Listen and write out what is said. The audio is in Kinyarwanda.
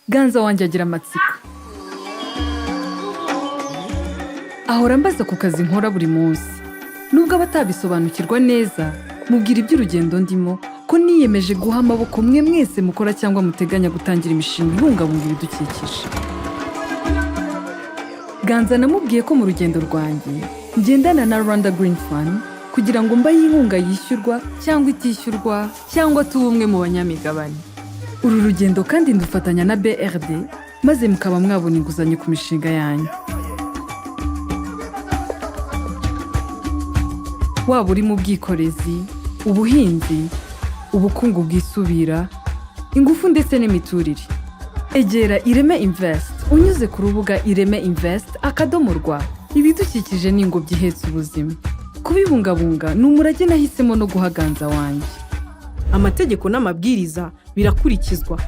Ganza wanjye agira amatsiko. Ahora mbaza ku kazi nkora buri munsi. Nubwo abatabisobanukirwa neza, mubwira iby'urugendo ndimo ko niyemeje guha amaboko mwe mwese mukora cyangwa muteganya gutangira imishinga ibungabunga ibidukikije. Ganza namubwiye ko mu rugendo rwanjye ngendana na Rwanda Green Fund kugira ngo mbaye inkunga yishyurwa cyangwa itishyurwa cyangwa tubumwe mu banyamigabane. Uru rugendo kandi ndufatanya na BRD maze mukaba mwabona inguzanyo ku mishinga yanyu. Waba uri mu bwikorezi, ubuhinzi, ubukungu bwisubira, ingufu ndetse n'imiturire. Egera Ireme Invest unyuze ku rubuga iremeinvest.rw. Ibidukikije ni ingobyi ihetse ubuzima. Kubibungabunga ni umurage nahisemo no guha Ganza wanjye. Amategeko n'amabwiriza birakurikizwa.